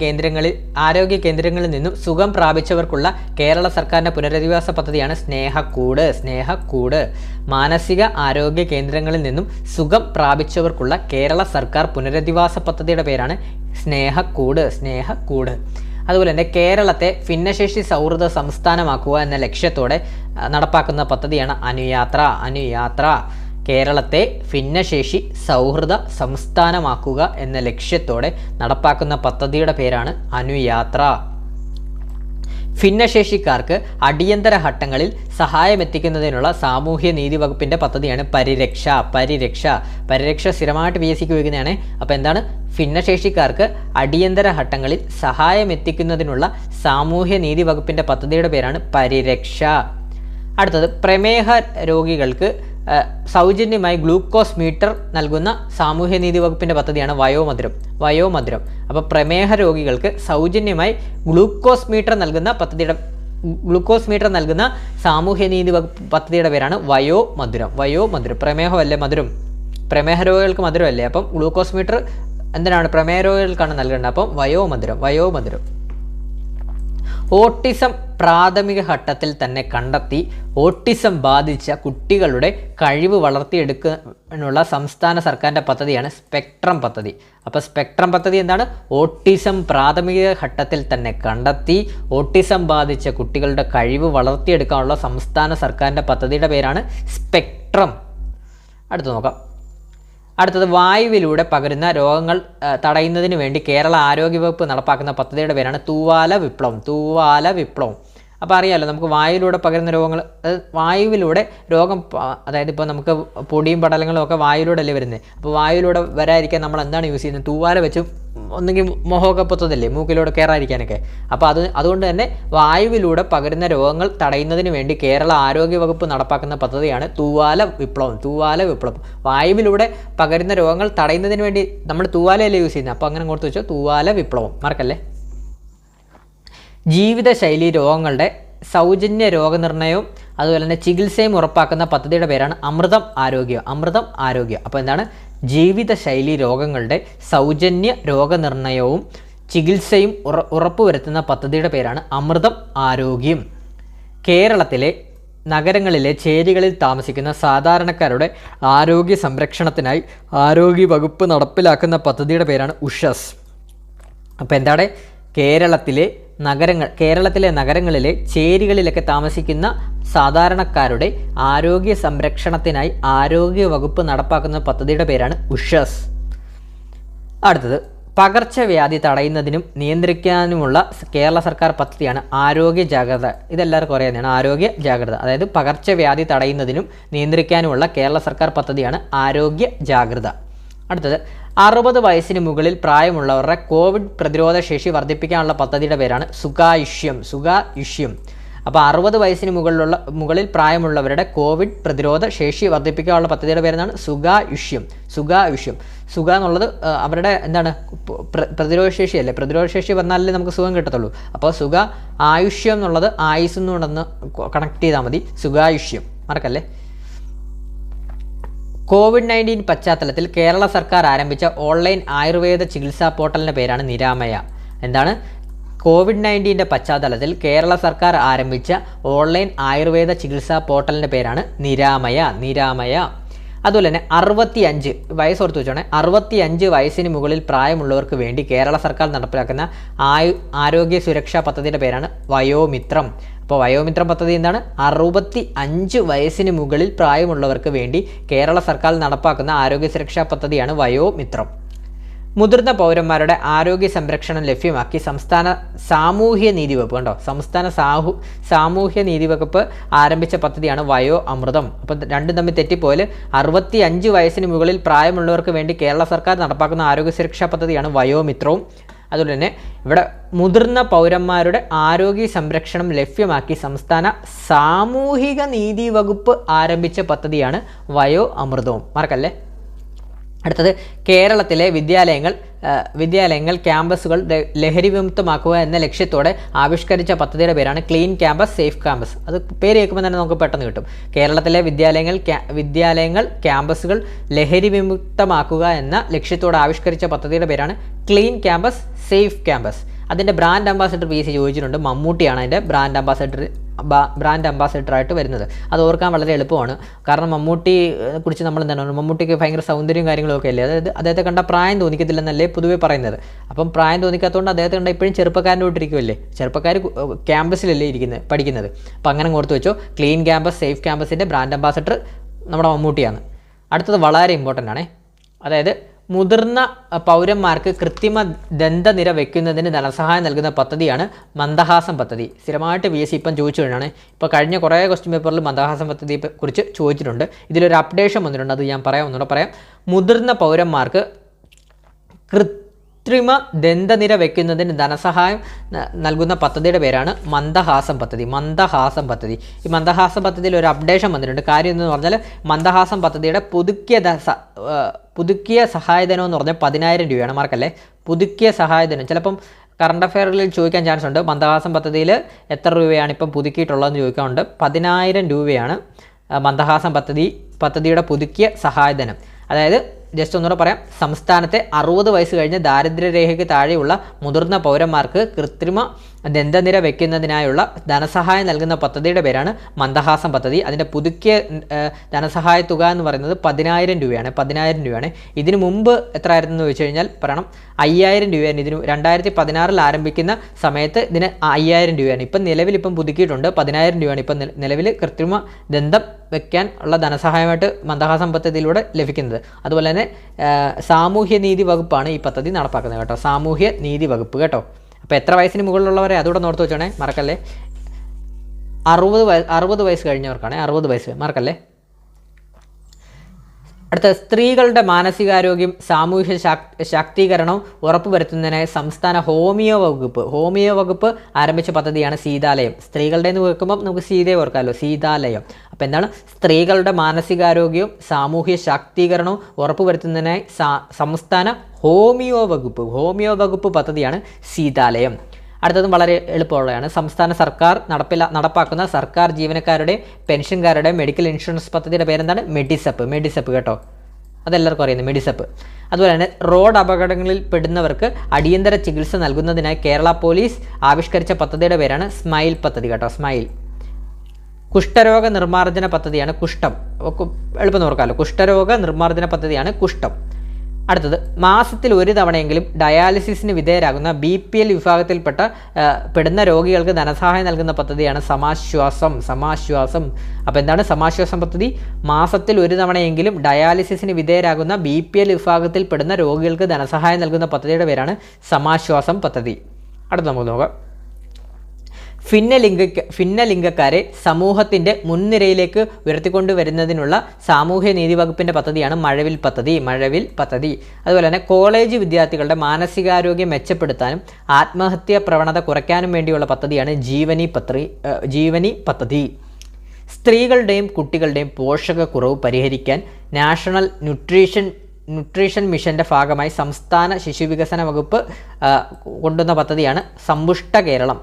കേന്ദ്രങ്ങളിൽ നിന്നും സുഖം പ്രാപിച്ചവർക്കുള്ള കേരള സർക്കാരിൻ്റെ പുനരധിവാസ പദ്ധതിയാണ് സ്നേഹക്കൂട്. മാനസിക ആരോഗ്യ കേന്ദ്രങ്ങളിൽ നിന്നും സുഖം പ്രാപിച്ചവർക്കുള്ള കേരള സർക്കാർ പുനരധിവാസ പദ്ധതിയുടെ പേരാണ് സ്നേഹക്കൂട്. അതുപോലെ തന്നെ കേരളത്തെ ഭിന്നശേഷി സൗഹൃദ സംസ്ഥാനമാക്കുക എന്ന ലക്ഷ്യത്തോടെ നടപ്പാക്കുന്ന പദ്ധതിയാണ് അനുയാത്ര. കേരളത്തെ ഭിന്നശേഷി സൗഹൃദ സംസ്ഥാനമാക്കുക എന്ന ലക്ഷ്യത്തോടെ നടപ്പാക്കുന്ന പദ്ധതിയുടെ പേരാണ് അനുയാത്ര. ഭിന്നശേഷിക്കാർക്ക് അടിയന്തര ഘട്ടങ്ങളിൽ സഹായമെത്തിക്കുന്നതിനുള്ള സാമൂഹ്യ നീതി വകുപ്പിൻ്റെ പദ്ധതിയാണ് പരിരക്ഷ സ്ഥിരമായിട്ട് PSCക്ക് ഉപയോഗിക്കുന്നതാണ്. അപ്പോൾ എന്താണ്? ഭിന്നശേഷിക്കാർക്ക് അടിയന്തര ഘട്ടങ്ങളിൽ സഹായമെത്തിക്കുന്നതിനുള്ള സാമൂഹ്യ നീതി വകുപ്പിൻ്റെ പദ്ധതിയുടെ പേരാണ് പരിരക്ഷ. അടുത്തത് പ്രമേഹ രോഗികൾക്ക് സൗജന്യമായി ഗ്ലൂക്കോസ് മീറ്റർ നൽകുന്ന സാമൂഹ്യനീതി വകുപ്പിൻ്റെ പദ്ധതിയാണ് വയോമധുരം. അപ്പോൾ പ്രമേഹ രോഗികൾക്ക് സൗജന്യമായി ഗ്ലൂക്കോസ് മീറ്റർ നൽകുന്ന സാമൂഹ്യനീതി വകുപ്പ് പദ്ധതിയുടെ പേരാണ് വയോമധുരം. പ്രമേഹമല്ലേ മധുരം, പ്രമേഹ രോഗികൾക്ക് മധുരമല്ലേ. അപ്പം ഗ്ലൂക്കോസ് മീറ്റർ എന്തിനാണ്? പ്രമേഹ രോഗികൾക്കാണ് നൽകേണ്ടത്. അപ്പം വയോമധുരം. ഓട്ടിസം പ്രാഥമിക ഘട്ടത്തിൽ തന്നെ കണ്ടെത്തി ഓട്ടിസം ബാധിച്ച കുട്ടികളുടെ കഴിവ് വളർത്തിയെടുക്കാനുള്ള സംസ്ഥാന സർക്കാരിൻ്റെ പദ്ധതിയാണ് സ്പെക്ട്രം പദ്ധതി. അപ്പോൾ സ്പെക്ട്രം പദ്ധതി എന്താണ്? ഓട്ടിസം പ്രാഥമിക ഘട്ടത്തിൽ തന്നെ കണ്ടെത്തി ഓട്ടിസം ബാധിച്ച കുട്ടികളുടെ കഴിവ് വളർത്തിയെടുക്കാനുള്ള സംസ്ഥാന സർക്കാരിൻ്റെ പദ്ധതിയുടെ പേരാണ് സ്പെക്ട്രം. അടുത്തത് വായുവിലൂടെ പകരുന്ന രോഗങ്ങൾ തടയുന്നതിന് വേണ്ടി കേരള ആരോഗ്യവകുപ്പ് നടപ്പാക്കുന്ന പദ്ധതിയുടെ പേരാണ് തൂവാല വിപ്ലവം. അപ്പോൾ അറിയാമല്ലോ, നമുക്ക് വായുവിലൂടെ പകരുന്ന രോഗങ്ങൾ, വായുവിലൂടെ രോഗം, അതായത് ഇപ്പോൾ നമുക്ക് പൊടിയും പടലങ്ങളും ഒക്കെ വായുവിലൂടെ അല്ലേ വരുന്നത്. അപ്പോൾ വായുവിലൂടെ വരാതിരിക്കാൻ നമ്മൾ എന്താണ് യൂസ് ചെയ്യുന്നത്? തൂവാല വെച്ച് ഒന്നെങ്കിൽ മുഖമൊക്കെ പൊത്തതല്ലേ, മൂക്കിലൂടെ കയറാതിരിക്കാനൊക്കെ. അപ്പോൾ അതുകൊണ്ട് തന്നെ വായുവിലൂടെ പകരുന്ന രോഗങ്ങൾ തടയുന്നതിന് വേണ്ടി കേരള ആരോഗ്യ വകുപ്പ് നടപ്പാക്കുന്ന പദ്ധതിയാണ് തൂവാല വിപ്ലവം. വായുവിലൂടെ പകരുന്ന രോഗങ്ങൾ തടയുന്നതിന് വേണ്ടി നമ്മൾ തൂവാലയല്ലേ യൂസ് ചെയ്യുന്നത്. അപ്പോൾ അങ്ങനെ ഓർത്ത് വെച്ചോ, തൂവാല വിപ്ലവം, മറക്കല്ലേ. ജീവിതശൈലി രോഗങ്ങളുടെ സൗജന്യ രോഗനിർണയവും അതുപോലെ തന്നെ ചികിത്സയും ഉറപ്പാക്കുന്ന പദ്ധതിയുടെ പേരാണ് അമൃതം ആരോഗ്യ. അപ്പോൾ എന്താണ്? ജീവിതശൈലി രോഗങ്ങളുടെ സൗജന്യ രോഗനിർണയവും ചികിത്സയും ഉറപ്പുവരുത്തുന്ന പദ്ധതിയുടെ പേരാണ് അമൃതം ആരോഗ്യം. കേരളത്തിലെ നഗരങ്ങളിലെ ചേരികളിൽ താമസിക്കുന്ന സാധാരണക്കാരുടെ ആരോഗ്യ സംരക്ഷണത്തിനായി ആരോഗ്യ വകുപ്പ് നടപ്പിലാക്കുന്ന പദ്ധതിയുടെ പേരാണ് ഉഷസ്. അപ്പോൾ എന്താണ്? കേരളത്തിലെ നഗരങ്ങളിലെ ചേരികളിലൊക്കെ താമസിക്കുന്ന സാധാരണക്കാരുടെ ആരോഗ്യ സംരക്ഷണത്തിനായി ആരോഗ്യ വകുപ്പ് നടപ്പാക്കുന്ന പദ്ധതിയുടെ പേരാണ് ഉഷസ്. അടുത്തത് പകർച്ചവ്യാധി തടയുന്നതിനും നിയന്ത്രിക്കാനുമുള്ള കേരള സർക്കാർ പദ്ധതിയാണ് ആരോഗ്യ ജാഗ്രത. ഇതെല്ലാവർക്കും അറിയാവുന്നതാണ് ആരോഗ്യ ജാഗ്രത. അതായത് പകർച്ചവ്യാധി തടയുന്നതിനും നിയന്ത്രിക്കാനുമുള്ള കേരള സർക്കാർ പദ്ധതിയാണ് ആരോഗ്യ ജാഗ്രത. അടുത്തത് 60 വയസ്സിന് മുകളിൽ പ്രായമുള്ളവരുടെ കോവിഡ് പ്രതിരോധ ശേഷി വർദ്ധിപ്പിക്കാനുള്ള പദ്ധതിയുടെ പേരാണ് സുഖായുഷ്യം. അപ്പോൾ 60 വയസ്സിന് മുകളിൽ പ്രായമുള്ളവരുടെ കോവിഡ് പ്രതിരോധ ശേഷി വർദ്ധിപ്പിക്കാനുള്ള പദ്ധതിയുടെ പേരാണ് സുഖായുഷ്യം. സുഖ എന്നുള്ളത് അവരുടെ എന്താണ്? പ്രതിരോധ ശേഷിയല്ലേ. പ്രതിരോധ ശേഷി വന്നാലേ നമുക്ക് സുഖം കിട്ടത്തുള്ളൂ. അപ്പോൾ സുഖ ആയുഷ്യം എന്നുള്ളത് ആയുസ് എന്നുകൊണ്ടൊന്ന് കണക്ട് ചെയ്താൽ മതി. സുഖായുഷ്യം മറക്കല്ലേ. COVID-19 പശ്ചാത്തലത്തിൽ കേരള സർക്കാർ ആരംഭിച്ച ഓൺലൈൻ ആയുർവേദ ചികിത്സാ പോർട്ടലിൻ്റെ പേരാണ് നിരാമയ. എന്താണ്? COVID-19 പശ്ചാത്തലത്തിൽ കേരള സർക്കാർ ആരംഭിച്ച ഓൺലൈൻ ആയുർവേദ ചികിത്സാ പോർട്ടലിൻ്റെ പേരാണ് നിരാമയ. അതുപോലെ തന്നെ 65 വയസ്സോർത്ത് വെച്ചോണേ. 65 വയസ്സിന് മുകളിൽ പ്രായമുള്ളവർക്ക് വേണ്ടി കേരള സർക്കാർ നടപ്പിലാക്കുന്ന ആരോഗ്യ സുരക്ഷാ പദ്ധതിയുടെ പേരാണ് വയോമിത്രം. അപ്പോൾ വയോമിത്രം പദ്ധതി എന്താണ്? 65 വയസ്സിന് മുകളിൽ പ്രായമുള്ളവർക്ക് വേണ്ടി കേരള സർക്കാർ നടപ്പാക്കുന്ന ആരോഗ്യ സുരക്ഷാ പദ്ധതിയാണ് വയോമിത്രം. മുതിർന്ന പൗരന്മാരുടെ ആരോഗ്യ സംരക്ഷണം ലഭ്യമാക്കി സംസ്ഥാന സാമൂഹ്യ നീതി വകുപ്പ് സാമൂഹ്യ നീതി വകുപ്പ് ആരംഭിച്ച പദ്ധതിയാണ് വയോ അമൃതം. അപ്പോൾ രണ്ടും തമ്മിൽ തെറ്റിപ്പോയാൽ 65 വയസ്സിന് മുകളിൽ പ്രായമുള്ളവർക്ക് വേണ്ടി കേരള സർക്കാർ നടപ്പാക്കുന്ന ആരോഗ്യ സുരക്ഷാ പദ്ധതിയാണ് വയോമിത്രവും. അതുപോലെ തന്നെ ഇവിടെ മുതിർന്ന പൗരന്മാരുടെ ആരോഗ്യ സംരക്ഷണം ലഭ്യമാക്കി സംസ്ഥാന സാമൂഹിക നീതി വകുപ്പ് ആരംഭിച്ച പദ്ധതിയാണ് വയോ അമൃതവും. മറക്കല്ലേ. അടുത്തത് കേരളത്തിലെ വിദ്യാലയങ്ങൾ ക്യാമ്പസുകൾ ലഹരി വിമുക്തമാക്കുക എന്ന ലക്ഷ്യത്തോടെ ആവിഷ്കരിച്ച പദ്ധതിയുടെ പേരാണ് ക്ലീൻ ക്യാമ്പസ് സേഫ് ക്യാമ്പസ്. അത് പേര് കേൾക്കുമ്പോൾ തന്നെ നമുക്ക് പെട്ടെന്ന് കിട്ടും. കേരളത്തിലെ വിദ്യാലയങ്ങൾ ക്യാമ്പസുകൾ ലഹരി വിമുക്തമാക്കുക എന്ന ലക്ഷ്യത്തോടെ ആവിഷ്കരിച്ച പദ്ധതിയുടെ പേരാണ് ക്ലീൻ ക്യാമ്പസ് സേഫ് ക്യാമ്പസ്. അതിൻ്റെ ബ്രാൻഡ് അംബാസിഡർ PSC ചോദിച്ചിട്ടുണ്ട്. മമ്മൂട്ടിയാണ് അതിൻ്റെ ബ്രാൻഡ് അംബാസിഡറായിട്ട് വരുന്നത്. അത് ഓർക്കാൻ വളരെ എളുപ്പമാണ്. കാരണം മമ്മൂട്ടിയെ കുറിച്ച് നമ്മൾ എന്താണ്, മമ്മൂട്ടിക്ക് ഭയങ്കര സൗന്ദര്യം കാര്യങ്ങളൊക്കെ അല്ലേ. അതായത് അദ്ദേഹത്തെ കണ്ട പ്രായം തോന്നിക്കത്തില്ലെന്നല്ലേ പൊതുവെ പറയുന്നത്. അപ്പം പ്രായം തോന്നിക്കാത്തതുകൊണ്ട് അദ്ദേഹത്തെ കണ്ട ഇപ്പോഴും ചെറുപ്പക്കാരൻ്റെ കൂട്ടിരിക്കുമല്ലേ. ചെറുപ്പക്കാർ ക്യാമ്പസിലല്ലേ പഠിക്കുന്നത്. അപ്പം അങ്ങനെ ഓർത്ത് വെച്ചോ. ക്ലീൻ ക്യാമ്പസ് സേഫ് ക്യാമ്പസിൻ്റെ ബ്രാൻഡ് അംബാസിഡർ നമ്മുടെ മമ്മൂട്ടിയാണ്. അടുത്തത് വളരെ ഇമ്പോർട്ടൻ്റ് ആണ്. അതായത് മുതിർന്ന പൗരന്മാർക്ക് കൃത്രിമ ദന്തനിര വയ്ക്കുന്നതിന് ധനസഹായം നൽകുന്ന പദ്ധതിയാണ് മന്ദഹാസം പദ്ധതി. സ്ഥിരമായിട്ട് PSC ഇപ്പം ചോദിച്ചു കഴിഞ്ഞാണ്. ഇപ്പോൾ കഴിഞ്ഞ കുറേ ക്വസ്റ്റ്യൻ പേപ്പറിൽ മന്ദഹാസം പദ്ധതിയെ കുറിച്ച് ചോദിച്ചിട്ടുണ്ട്. ഇതിലൊരു അപ്ഡേഷൻ വന്നിട്ടുണ്ട്. അത് ഞാൻ ഒന്നുകൂടെ പറയാം. മുതിർന്ന പൗരന്മാർക്ക് കൃത്രിമ ദന്തനിര വയ്ക്കുന്നതിന് ധനസഹായം നൽകുന്ന പദ്ധതിയുടെ പേരാണ് മന്ദഹാസം പദ്ധതി. ഈ മന്ദഹാസം പദ്ധതിയിൽ ഒരു അപ്ഡേഷൻ വന്നിട്ടുണ്ട്. കാര്യം എന്ന് പറഞ്ഞാൽ മന്ദഹാസം പദ്ധതിയുടെ പുതുക്കിയ സഹായധനം എന്ന് പറഞ്ഞാൽ 10,000 രൂപയാണ്. മാർക്കല്ലേ. പുതുക്കിയ സഹായധനം ചിലപ്പം കറണ്ട് അഫെയറിൽ ചോദിക്കാൻ ചാൻസ് ഉണ്ട്. മന്ദഹാസം പദ്ധതിയിൽ എത്ര രൂപയാണ് ഇപ്പം പുതുക്കിയിട്ടുള്ളതെന്ന് ചോദിക്കാറുണ്ട്. 10,000 രൂപയാണ് മന്ദഹാസം പദ്ധതിയുടെ പുതുക്കിയ സഹായധനം. അതായത് ജസ്റ്റ് ഒന്നുകൂടെ പറയാം. സംസ്ഥാനത്തെ 60 വയസ്സ് കഴിഞ്ഞ് ദാരിദ്ര്യരേഖയ്ക്ക് താഴെയുള്ള മുതിർന്ന പൗരന്മാർക്ക് കൃത്രിമ ദന്തനിര വയ്ക്കുന്നതിനായുള്ള ധനസഹായം നൽകുന്ന പദ്ധതിയുടെ പേരാണ് മന്ദഹാസം പദ്ധതി. അതിൻ്റെ പുതുക്കിയ ധനസഹായ തുക എന്ന് പറയുന്നത് 10,000 രൂപയാണ്. ഇതിനു മുമ്പ് എത്ര ആയിരുന്നു എന്ന് ചോദിച്ചു കഴിഞ്ഞാൽ പറയണം 5,000 രൂപയാണ്. 2016 ആരംഭിക്കുന്ന സമയത്ത് ഇതിന് 5,000 രൂപയാണ്. ഇപ്പം പുതുക്കിയിട്ടുണ്ട് 10,000 രൂപയാണ് ഇപ്പം നിലവിൽ കൃത്രിമ ദന്തം വയ്ക്കാൻ ഉള്ള ധനസഹായമായിട്ട് മന്ദഹാസം പദ്ധതിയിലൂടെ ലഭിക്കുന്നത്. അതുപോലെ തന്നെ സാമൂഹ്യ നീതി വകുപ്പാണ് ഈ പദ്ധതി നടപ്പാക്കുന്നത് കേട്ടോ. സാമൂഹ്യ നീതി വകുപ്പ് കേട്ടോ. അപ്പോൾ എത്ര വയസ്സിന് മുകളിലുള്ളവരെ അതുകൂടെ നോർത്ത് വെച്ചോണേ. മറക്കല്ലേ. 60 വയസ്സ് കഴിഞ്ഞവർക്കാണ്. 60 വയസ്സ് മറക്കല്ലേ. അടുത്ത സ്ത്രീകളുടെ മാനസികാരോഗ്യം സാമൂഹ്യ ശാക്തീകരണവും ഉറപ്പുവരുത്തുന്നതിനായി സംസ്ഥാന ഹോമിയോ വകുപ്പ് ആരംഭിച്ച പദ്ധതിയാണ് സീതാലയം. സ്ത്രീകളുടെ എന്ന് കേൾക്കുമ്പോൾ നമുക്ക് സീതയെ ഓർക്കാമല്ലോ. സീതാലയം. അപ്പോൾ എന്താണ്? സ്ത്രീകളുടെ മാനസികാരോഗ്യവും സാമൂഹ്യ ശാക്തീകരണവും ഉറപ്പുവരുത്തുന്നതിനായി സംസ്ഥാന ഹോമിയോ വകുപ്പ് പദ്ധതിയാണ് സീതാലയം. അടുത്തതും വളരെ എളുപ്പമുള്ളതാണ്. സംസ്ഥാന സർക്കാർ നടപ്പാക്കുന്ന സർക്കാർ ജീവനക്കാരുടെ പെൻഷൻകാരുടെ മെഡിക്കൽ ഇൻഷുറൻസ് പദ്ധതിയുടെ പേരെന്താണ്? മെഡിസപ്പ് കേട്ടോ. അതെല്ലാവർക്കും അറിയുന്നത് മെഡിസപ്പ്. അതുപോലെ തന്നെ റോഡ് അപകടങ്ങളിൽ പെടുന്നവർക്ക് അടിയന്തര ചികിത്സ നൽകുന്നതിനായി കേരള പോലീസ് ആവിഷ്കരിച്ച പദ്ധതിയുടെ പേരാണ് സ്മൈൽ പദ്ധതി കേട്ടോ. സ്മൈൽ. കുഷ്ഠരോഗ നിർമ്മാർജ്ജന പദ്ധതിയാണ് കുഷ്ഠം. എളുപ്പം നോക്കാമല്ലോ. കുഷ്ഠരോഗ നിർമ്മാർജ്ജന പദ്ധതിയാണ് കുഷ്ഠം. അടുത്തത്, മാസത്തിൽ ഒരു തവണയെങ്കിലും ഡയാലിസിസിന് വിധേയരാകുന്ന BPL വിഭാഗത്തിൽപ്പെടുന്ന രോഗികൾക്ക് ധനസഹായം നൽകുന്ന പദ്ധതിയാണ് സമാശ്വാസം. അപ്പോൾ എന്താണ് സമാശ്വാസം പദ്ധതി? മാസത്തിൽ ഒരു തവണയെങ്കിലും ഡയാലിസിസിന് വിധേയരാകുന്ന BPL വിഭാഗത്തിൽപ്പെടുന്ന രോഗികൾക്ക് ധനസഹായം നൽകുന്ന പദ്ധതിയുടെ പേരാണ് സമാശ്വാസം പദ്ധതി. അടുത്ത നമുക്ക് നോക്കാം. ഭിന്നലിംഗക്കാരെ സമൂഹത്തിൻ്റെ മുൻനിരയിലേക്ക് ഉയർത്തിക്കൊണ്ടുവരുന്നതിനുള്ള സാമൂഹ്യ നീതി വകുപ്പിൻ്റെ പദ്ധതിയാണ് മഴവിൽ പദ്ധതി. അതുപോലെ തന്നെ കോളേജ് വിദ്യാർത്ഥികളുടെ മാനസികാരോഗ്യം മെച്ചപ്പെടുത്താനും ആത്മഹത്യാ പ്രവണത കുറയ്ക്കാനും വേണ്ടിയുള്ള പദ്ധതിയാണ് ജീവനി പദ്ധതി. സ്ത്രീകളുടെയും കുട്ടികളുടെയും പോഷകക്കുറവ് പരിഹരിക്കാൻ നാഷണൽ ന്യൂട്രീഷൻ മിഷൻ്റെ ഭാഗമായി സംസ്ഥാന ശിശുവികസന വകുപ്പ് കൊണ്ടുവന്ന പദ്ധതിയാണ് സമ്പുഷ്ട കേരളം.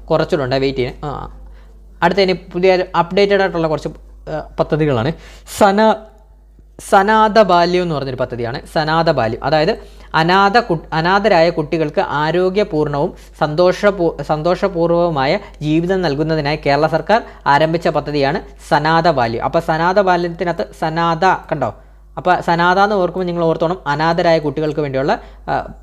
കുറച്ചുകൂടെ വെയിറ്റ് ചെയ്യാൻ. അടുത്തതിന് പുതിയ അപ്ഡേറ്റഡ് ആയിട്ടുള്ള കുറച്ച് പദ്ധതികളാണ്. സനാഥ ബാല്യം എന്ന് പറഞ്ഞൊരു പദ്ധതിയാണ്. സനാഥ ബാല്യം അതായത് അനാഥരായ കുട്ടികൾക്ക് ആരോഗ്യപൂർണവും സന്തോഷപൂർവമായ ജീവിതം നൽകുന്നതിനായി കേരള സർക്കാർ ആരംഭിച്ച പദ്ധതിയാണ് സനാഥ ബാല്യം. അപ്പോൾ സനാഥ ബാല്യത്തിനകത്ത് സനാഥ കണ്ടോ? അപ്പോൾ സനാഥ എന്ന് ഓർക്കുമ്പോൾ നിങ്ങൾ ഓർത്തോണം അനാഥരായ കുട്ടികൾക്ക് വേണ്ടിയുള്ള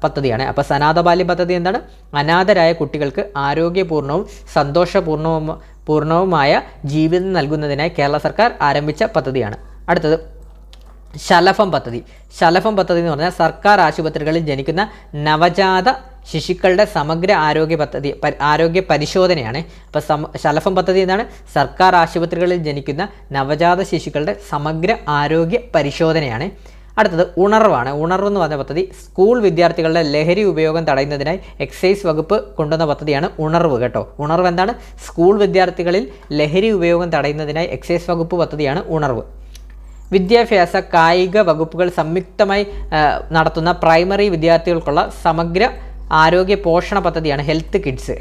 പദ്ധതിയാണ്. അപ്പോൾ സനാഥ ബാല്യ പദ്ധതി എന്താണ്? അനാഥരായ കുട്ടികൾക്ക് ആരോഗ്യപൂർണവും സന്തോഷപൂർണവുമായ ജീവിതം നൽകുന്നതിനായി കേരള സർക്കാർ ആരംഭിച്ച പദ്ധതിയാണ്. അടുത്തത് ശലഭം പദ്ധതി എന്ന് പറഞ്ഞാൽ സർക്കാർ ആശുപത്രികളിൽ ജനിക്കുന്ന നവജാത ശിശുക്കളുടെ സമഗ്ര ആരോഗ്യ പരിശോധനയാണ്. അപ്പോൾ ശലഭം പദ്ധതി എന്താണ്? സർക്കാർ ആശുപത്രികളിൽ ജനിക്കുന്ന നവജാത ശിശുക്കളുടെ സമഗ്ര ആരോഗ്യ പരിശോധനയാണ്. അടുത്തത് ഉണർവ് എന്ന് പറഞ്ഞ പദ്ധതി സ്കൂൾ വിദ്യാർത്ഥികളുടെ ലഹരി ഉപയോഗം തടയുന്നതിനായി എക്സൈസ് വകുപ്പ് കൊണ്ടുവന്ന പദ്ധതിയാണ് ഉണർവ് കേട്ടോ. ഉണർവ് എന്താണ്? സ്കൂൾ വിദ്യാർത്ഥികളിൽ ലഹരി ഉപയോഗം തടയുന്നതിനായി എക്സൈസ് വകുപ്പ് പദ്ധതിയാണ് ഉണർവ്. വിദ്യാഭ്യാസ കായിക വകുപ്പുകൾ സംയുക്തമായി നടത്തുന്ന പ്രൈമറി വിദ്യാർത്ഥികൾക്കുള്ള സമഗ്ര ആരോഗ്യ പോഷണ പദ്ധതിയാണ് ഹെൽത്ത് കിഡ്സ്.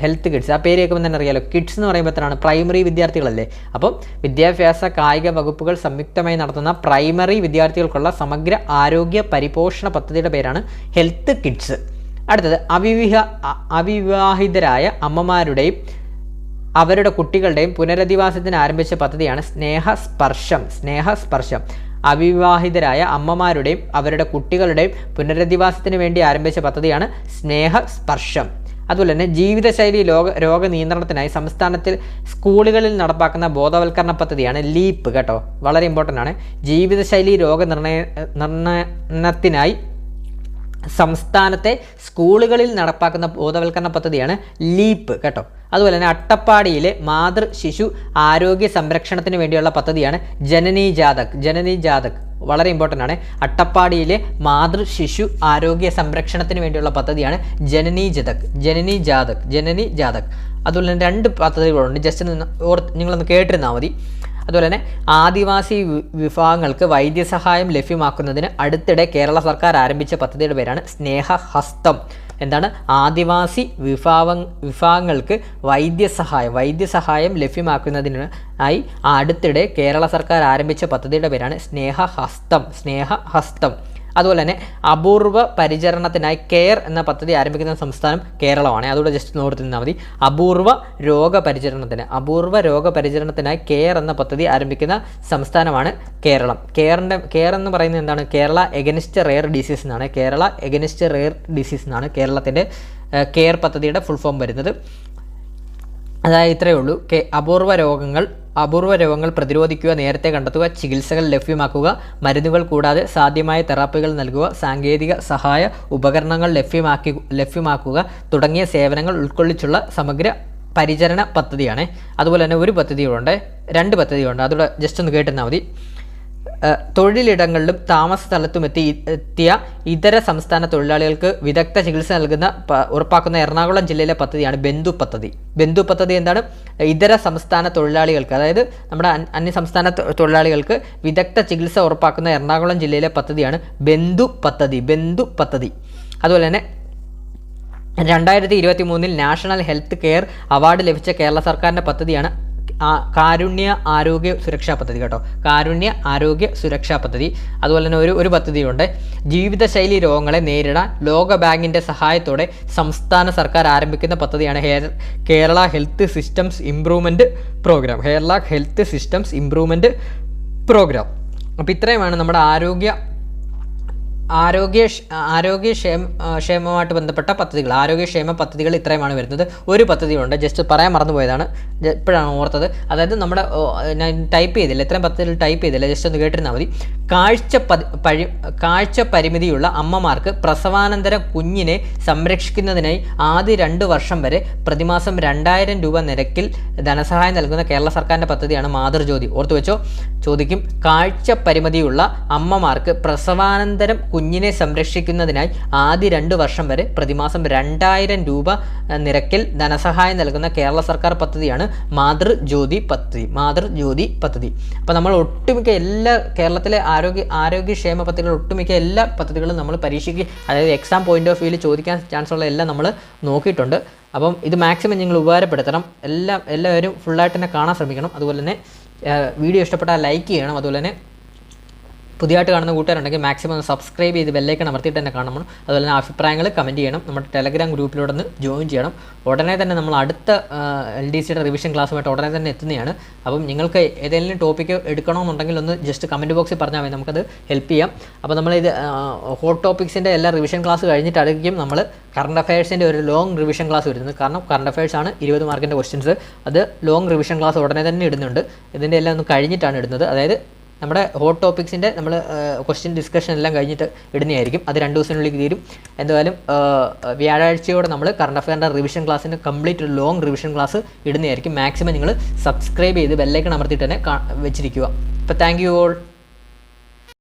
ആ പേര് കേൾക്കുമ്പോൾ തന്നെ അറിയാലോ, കിഡ്സ് എന്ന് പറയുമ്പോഴത്തേനാണ് പ്രൈമറി വിദ്യാർത്ഥികളല്ലേ. അപ്പം വിദ്യാഭ്യാസ കായിക വകുപ്പുകൾ സംയുക്തമായി നടത്തുന്ന പ്രൈമറി വിദ്യാർത്ഥികൾക്കുള്ള സമഗ്ര ആരോഗ്യ പരിപോഷണ പദ്ധതിയുടെ പേരാണ് ഹെൽത്ത് കിഡ്സ്. അടുത്തത് അവിവാഹിതരായ അമ്മമാരുടെയും അവരുടെ കുട്ടികളുടെയും പുനരധിവാസത്തിന് ആരംഭിച്ച പദ്ധതിയാണ് സ്നേഹസ്പർശം. അവിവാഹിതരായ അമ്മമാരുടെയും അവരുടെ കുട്ടികളുടെയും പുനരധിവാസത്തിന് വേണ്ടി ആരംഭിച്ച പദ്ധതിയാണ് സ്നേഹസ്പർശം. അതുപോലെ തന്നെ ജീവിതശൈലി രോഗ നിയന്ത്രണത്തിനായി സംസ്ഥാനത്തിൽ സ്കൂളുകളിൽ നടപ്പാക്കുന്ന ബോധവൽക്കരണ പദ്ധതിയാണ് ലീപ്പ് കേട്ടോ. വളരെ ഇമ്പോർട്ടൻ്റ് ആണ്. ജീവിതശൈലി നിർണയത്തിനായി സംസ്ഥാനത്തെ സ്കൂളുകളിൽ നടപ്പാക്കുന്ന ബോധവൽക്കരണ പദ്ധതിയാണ് ലീപ്പ് കേട്ടോ. അതുപോലെ തന്നെ അട്ടപ്പാടിയിലെ മാതൃ ശിശു ആരോഗ്യ സംരക്ഷണത്തിന് വേണ്ടിയുള്ള പദ്ധതിയാണ് ജനനി ജാതക്. വളരെ ഇമ്പോർട്ടൻ്റ് ആണ്. അട്ടപ്പാടിയിലെ മാതൃ ശിശു ആരോഗ്യ സംരക്ഷണത്തിന് വേണ്ടിയുള്ള പദ്ധതിയാണ് ജനനി ജാതക്. അതുപോലെ തന്നെ 2 പദ്ധതികളുണ്ട്. ജസ്റ്റ് നിങ്ങളൊന്ന് കേട്ടിരുന്നാൽ മതി. അതുപോലെ തന്നെ ആദിവാസി വിഭാഗങ്ങൾക്ക് വൈദ്യസഹായം ലഭ്യമാക്കുന്നതിന് അടുത്തിടെ കേരള സർക്കാർ ആരംഭിച്ച പദ്ധതിയുടെ പേരാണ് സ്നേഹഹസ്തം. എന്താണ്? ആദിവാസി വിഭാഗങ്ങൾക്ക് വൈദ്യസഹായം ലഭ്യമാക്കുന്നതിനായി അടുത്തിടെ കേരള സർക്കാർ ആരംഭിച്ച പദ്ധതിയുടെ പേരാണ് സ്നേഹഹസ്തം. അതുപോലെ തന്നെ അപൂർവ പരിചരണത്തിനായി കെയർ എന്ന പദ്ധതി ആരംഭിക്കുന്ന സംസ്ഥാനം കേരളമാണ്. അതുകൂടെ ജസ്റ്റ് ഓർത്ത് നിന്നാൽ മതി. അപൂർവ രോഗപരിചരണത്തിനായി കെയർ എന്ന പദ്ധതി ആരംഭിക്കുന്ന സംസ്ഥാനമാണ് കേരളം. കെയർ എന്ന് പറയുന്നത് എന്താണ്? കേരള എഗനിസ്റ്റ് റെയർ ഡിസീസ് എന്നാണ് കേരളത്തിൻ്റെ കെയർ പദ്ധതിയുടെ ഫുൾ ഫോം വരുന്നത്. അതായത് ഇത്രയേ ഉള്ളൂ. അപൂർവ രോഗങ്ങൾ പ്രതിരോധിക്കുക, നേരത്തെ കണ്ടെത്തുക, ചികിത്സകൾ ലഭ്യമാക്കുക, മരുന്നുകൾ കൂടാതെ സാധ്യമായ തെറാപ്പികൾ നൽകുക, സാങ്കേതിക സഹായ ഉപകരണങ്ങൾ ലഭ്യമാക്കുക തുടങ്ങിയ സേവനങ്ങൾ ഉൾക്കൊള്ളിച്ചുള്ള സമഗ്ര പരിചരണ പദ്ധതിയാണ്. അതുപോലെ തന്നെ 2 പദ്ധതികളുണ്ട്. അതോടെ ജസ്റ്റ് ഒന്ന് കേട്ടിരുന്നാൽ മതി. തൊഴിലിടങ്ങളിലും താമസ സ്ഥലത്തും എത്തിയ ഇതര സംസ്ഥാന തൊഴിലാളികൾക്ക് വിദഗ്ധ ചികിത്സ ഉറപ്പാക്കുന്ന എറണാകുളം ജില്ലയിലെ പദ്ധതിയാണ് ബന്ധു പദ്ധതി. എന്താണ്? ഇതര സംസ്ഥാന തൊഴിലാളികൾക്ക്, അതായത് നമ്മുടെ അന്യസംസ്ഥാന തൊഴിലാളികൾക്ക് വിദഗ്ധ ചികിത്സ ഉറപ്പാക്കുന്ന എറണാകുളം ജില്ലയിലെ പദ്ധതിയാണ് ബന്ധു പദ്ധതി. അതുപോലെ തന്നെ 2023 നാഷണൽ ഹെൽത്ത് കെയർ അവാർഡ് ലഭിച്ച കേരള സർക്കാരിൻ്റെ പദ്ധതിയാണ് കാരുണ്യ ആരോഗ്യ സുരക്ഷാ പദ്ധതി കേട്ടോ, കാരുണ്യ ആരോഗ്യ സുരക്ഷാ പദ്ധതി. അതുപോലെ തന്നെ ഒരു പദ്ധതിയുണ്ട്, ജീവിതശൈലി രോഗങ്ങളെ നേരിടാൻ ലോക ബാങ്കിൻ്റെ സഹായത്തോടെ സംസ്ഥാന സർക്കാർ ആരംഭിക്കുന്ന പദ്ധതിയാണ് Kerala health systems improvement programme. Kerala health systems improvement programme. അപ്പോൾ ഇത്രയുമാണ് നമ്മുടെ ക്ഷേമമായിട്ട് ബന്ധപ്പെട്ട പദ്ധതികൾ. ആരോഗ്യക്ഷേമ പദ്ധതികൾ ഇത്രയുമാണ് വരുന്നത്. ഒരു പദ്ധതിയുണ്ട്, ജസ്റ്റ് പറയാൻ മറന്നുപോയതാണ്, ഇപ്പോഴാണ് ഓർത്തത്. അതായത് നമ്മുടെ ഞാൻ ടൈപ്പ് ചെയ്തില്ല, ഇത്രയും പദ്ധതികൾ ടൈപ്പ് ചെയ്തില്ല, ജസ്റ്റ് ഒന്ന് കേട്ടിരുന്നാൽ മതി. കാഴ്ച പരിമിതിയുള്ള അമ്മമാർക്ക് പ്രസവാനന്തര കുഞ്ഞിനെ സംരക്ഷിക്കുന്നതിനായി ആദ്യ 2 വർഷം വരെ പ്രതിമാസം 2000 രൂപ നിരക്കിൽ ധനസഹായം നൽകുന്ന കേരള സർക്കാരിൻ്റെ പദ്ധതിയാണ് മാതൃജ്യോതി. ഓർത്തു വെച്ചോ, ചോദിക്കും. കാഴ്ച പരിമിതിയുള്ള അമ്മമാർക്ക് പ്രസവാനന്തരം കുഞ്ഞിനെ സംരക്ഷിക്കുന്നതിനായി ആദ്യ 2 വർഷം വരെ പ്രതിമാസം 2000 രൂപ നിരക്കിൽ ധനസഹായം നൽകുന്ന കേരള സർക്കാർ പദ്ധതിയാണ് മാതൃജ്യോതി പദ്ധതി. അപ്പോൾ നമ്മൾ ഒട്ടുമിക്ക എല്ലാ കേരളത്തിലെ ആരോഗ്യക്ഷേമ പദ്ധതികൾ, ഒട്ടുമിക്ക എല്ലാ പദ്ധതികളും നമ്മൾ പരീക്ഷയ്ക്ക്, അതായത് എക്സാം പോയിന്റ് ഓഫ് വ്യൂവിൽ ചോദിക്കാൻ ചാൻസ് ഉള്ള എല്ലാം നമ്മൾ നോക്കിയിട്ടുണ്ട്. അപ്പം ഇത് മാക്സിമം നിങ്ങൾ ഉപകാരപ്പെടുത്തണം. എല്ലാവരും ഫുള്ളായിട്ട് തന്നെ കാണാൻ ശ്രമിക്കണം. അതുപോലെ തന്നെ വീഡിയോ ഇഷ്ടപ്പെട്ടാൽ ലൈക്ക് ചെയ്യണം. അതുപോലെ തന്നെ പുതിയതായിട്ട് കാണുന്ന കൂട്ടുകാരുണ്ടെങ്കിൽ മാക്സിമം ഒന്ന് സബ്സ്ക്രൈബ് ചെയ്ത് ബെല്ലൈക്കൺ അമർത്തിയിട്ട് തന്നെ കാണണം. അതുപോലെ തന്നെ അഭിപ്രായങ്ങൾ കമൻറ്റ് ചെയ്യണം. നമ്മുടെ ടെലഗ്രാം ഗ്രൂപ്പിലൂടെ ഒന്ന് ജോയിൻ ചെയ്യണം. ഉടനെ തന്നെ നമ്മൾ അടുത്ത LDCയുടെ റിവിഷൻ ക്ലാസ്സുമായിട്ട് ഉടനെ തന്നെ എത്തുന്നതാണ്. അപ്പം നിങ്ങൾക്ക് ഏതെങ്കിലും ടോപ്പിക്ക് എടുക്കണമെന്നുണ്ടെങ്കിൽ ഒന്ന് ജസ്റ്റ് കമൻറ്റ് ബോക്സിൽ പറഞ്ഞാൽ മതി, നമുക്കത് ഹെൽപ്പ് ചെയ്യാം. അപ്പോൾ നമ്മളിത് ഹോട്ട് ടോപ്പിക്സിൻ്റെ എല്ലാ റിവിഷൻ ക്ലാസ് കഴിഞ്ഞിട്ടായിരിക്കും നമ്മൾ കറണ്ട് അഫയേഴ്സിൻ്റെ ഒരു ലോങ് റിവിഷൻ ക്ലാസ് വരുന്നത്. കാരണം കറണ്ട് അഫയേഴ്സ് ആണ് 20 മാർക്കിൻ്റെ ക്വസ്റ്റ്യൻസ്. അത് ലോങ് റിവിഷൻ ക്ലാസ് ഉടനെ തന്നെ ഇടുന്നുണ്ട്. ഇതിൻ്റെ എല്ലാം ഒന്ന് കഴിഞ്ഞിട്ടാണ് ഇടുന്നത്. അതായത് നമ്മുടെ ഹോട്ട് ടോപ്പിക്സിൻ്റെ നമ്മൾ ക്വസ്റ്റ്യൻ ഡിസ്കഷൻ എല്ലാം കഴിഞ്ഞിട്ട് ഇടുന്നതായിരിക്കും. അത് 2 ദിവസത്തിനുള്ളിൽ തീരും. എന്തായാലും വ്യാഴാഴ്ചയോടെ നമ്മൾ കറണ്ട് അഫയറിൻ്റെ റിവിഷൻ ക്ലാസ്സിൻ്റെ കംപ്ലീറ്റ് ഒരു ലോങ് റിവിഷൻ ക്ലാസ് ഇടുന്നതായിരിക്കും. മാക്സിമം നിങ്ങൾ സബ്സ്ക്രൈബ് ചെയ്ത് ബെല്ലൈക്കൺ അമർത്തിയിട്ട് തന്നെ വെച്ചിരിക്കുക. അപ്പോൾ താങ്ക് യു ഓൾ.